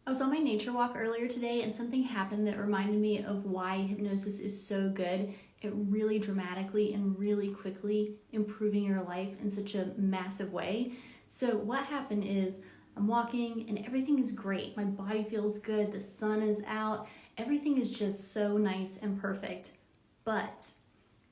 I was on my nature walk earlier today and something happened that reminded me of why hypnosis is so good at really dramatically and really quickly improving your life in such a massive way. So what happened is I'm walking and everything is great. My body feels good, the sun is out, everything is just so nice and perfect. But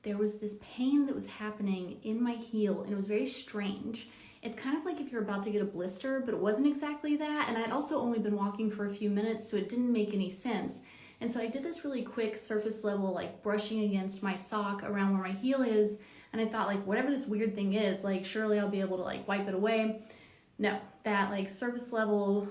there was this pain that was happening in my heel and it was very strange. It's kind of like if you're about to get a blister, but it wasn't exactly that. And I'd also only been walking for a few minutes, so it didn't make any sense. And so I did this really quick surface level, like brushing against my sock around where my heel is. And I thought, like, whatever this weird thing is, like, surely I'll be able to like wipe it away. No, that like surface level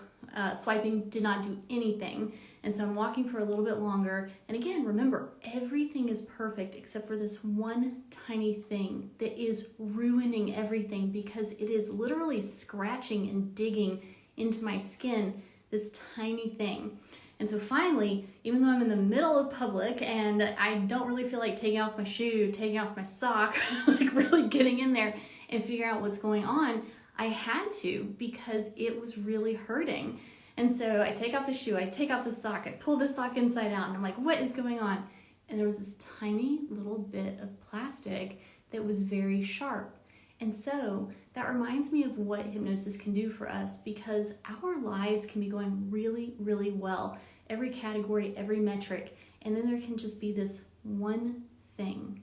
swiping did not do anything. And so I'm walking for a little bit longer. And again, remember, everything is perfect except for this one tiny thing that is ruining everything because it is literally scratching and digging into my skin, this tiny thing. And so finally, even though I'm in the middle of public and I don't really feel like taking off my shoe, taking off my sock, like really getting in there and figure out what's going on, I had to because it was really hurting. And so I take off the shoe, I take off the sock, I pull the sock inside out, and I'm like, what is going on? And there was this tiny little bit of plastic that was very sharp. And so that reminds me of what hypnosis can do for us because our lives can be going really, really well. Every category, every metric, and then there can just be this one thing.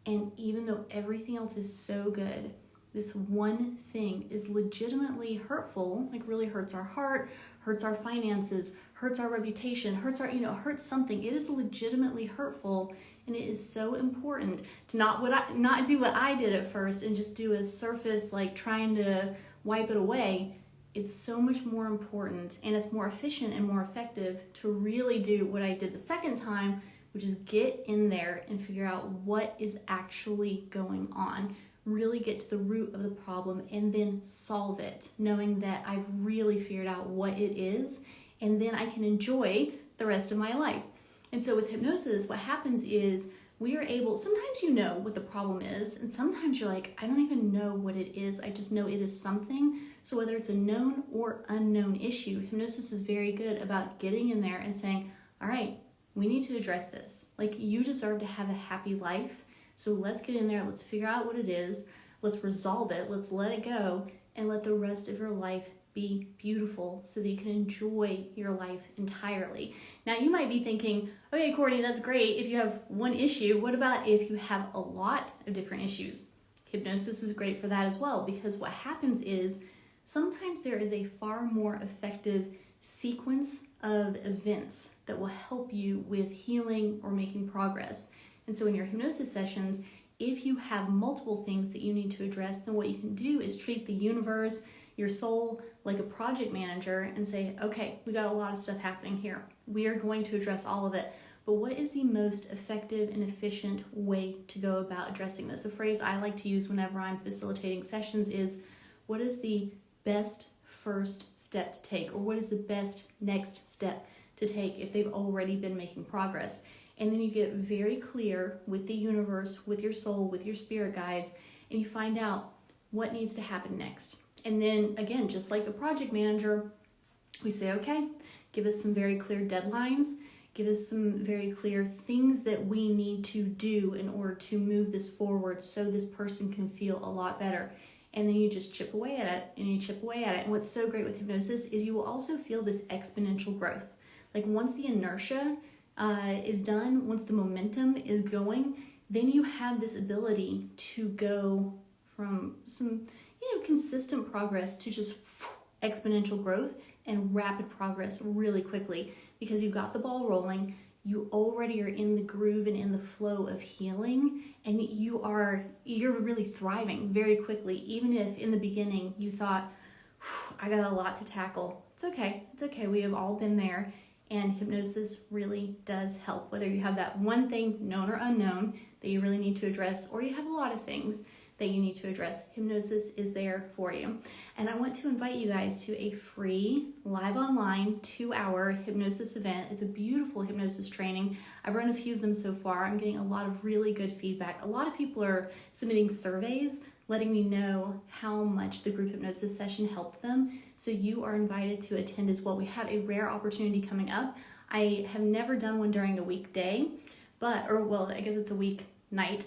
And even though everything else is so good, this one thing is legitimately hurtful, like really hurts our heart, hurts our finances, hurts our reputation, hurts our, hurts something. It is legitimately hurtful, and it is so important to not do what I did at first and just do a surface, like trying to wipe it away. It's so much more important, and it's more efficient and more effective to really do what I did the second time, which is get in there and figure out what is actually going on. Really get to the root of the problem and then solve it, knowing that I've really figured out what it is, and then I can enjoy the rest of my life. And so with hypnosis, what happens is we are able, sometimes you know what the problem is, and sometimes you're like, I don't even know what it is, I just know it is something. So whether it's a known or unknown issue, hypnosis is very good about getting in there and saying, all right, we need to address this. Like, you deserve to have a happy life. So let's get in there, let's figure out what it is, let's resolve it, let's let it go, and let the rest of your life be beautiful so that you can enjoy your life entirely. Now you might be thinking, okay, Courtney, that's great if you have one issue. What about if you have a lot of different issues? Hypnosis is great for that as well, because what happens is sometimes there is a far more effective sequence of events that will help you with healing or making progress. And so in your hypnosis sessions, if you have multiple things that you need to address, then what you can do is treat the universe, your soul, like a project manager and say, okay, we got a lot of stuff happening here. We are going to address all of it. But what is the most effective and efficient way to go about addressing this? A phrase I like to use whenever I'm facilitating sessions is, what is the best first step to take? Or what is the best next step to take if they've already been making progress? And then you get very clear with the universe, with your soul, with your spirit guides, and you find out what needs to happen next. And then again, just like a project manager, we say, okay, give us some very clear deadlines, give us some very clear things that we need to do in order to move this forward so this person can feel a lot better. And then you just chip away at it and you chip away at it. And what's so great with hypnosis is you will also feel this exponential growth. Like once the inertia is done, once the momentum is going, then you have this ability to go from some, consistent progress to just exponential growth and rapid progress really quickly because you've got the ball rolling, you already are in the groove and in the flow of healing, and you're really thriving very quickly. Even if in the beginning you thought, I got a lot to tackle. It's okay. We have all been there. And hypnosis really does help, whether you have that one thing, known or unknown, that you really need to address, or you have a lot of things that you need to address. Hypnosis is there for you. And I want to invite you guys to a free, live online, 2-hour hypnosis event. It's a beautiful hypnosis training. I've run a few of them so far. I'm getting a lot of really good feedback. A lot of people are submitting surveys letting me know how much the group hypnosis session helped them. So you are invited to attend as well. We have a rare opportunity coming up. I have never done one during a weekday, I guess it's a weeknight,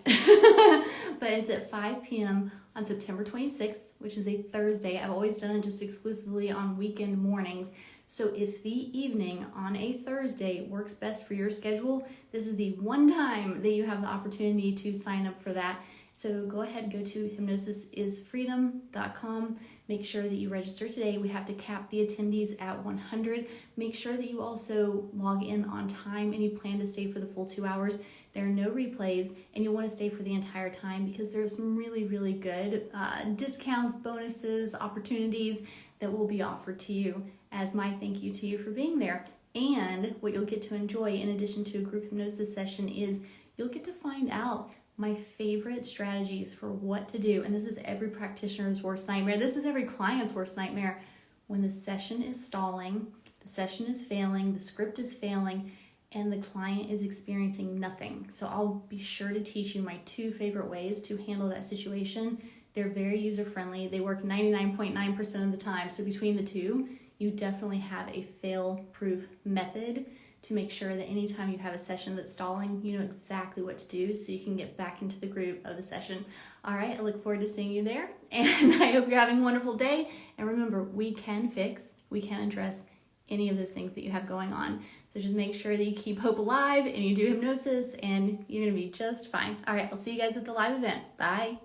but it's at 5 p.m. on September 26th, which is a Thursday. I've always done it just exclusively on weekend mornings. So if the evening on a Thursday works best for your schedule, this is the one time that you have the opportunity to sign up for that. So go ahead and go to hypnosisisfreedom.com. Make sure that you register today. We have to cap the attendees at 100. Make sure that you also log in on time and you plan to stay for the full 2 hours. There are no replays, and you'll want to stay for the entire time because there's some really, really good discounts, bonuses, opportunities that will be offered to you as my thank you to you for being there. And what you'll get to enjoy in addition to a group hypnosis session is you'll get to find out my favorite strategies for what to do. And this is every practitioner's worst nightmare. This is every client's worst nightmare. When the session is stalling, the session is failing, the script is failing, and the client is experiencing nothing. So I'll be sure to teach you my 2 favorite ways to handle that situation. They're very user-friendly. They work 99.9% of the time. So between the 2, you definitely have a fail-proof method to make sure that anytime you have a session that's stalling, you know exactly what to do so you can get back into the groove of the session. All right, I look forward to seeing you there, and I hope you're having a wonderful day. And remember, we can address any of those things that you have going on. So just make sure that you keep hope alive and you do hypnosis, and you're gonna be just fine. All right, I'll see you guys at the live event. Bye.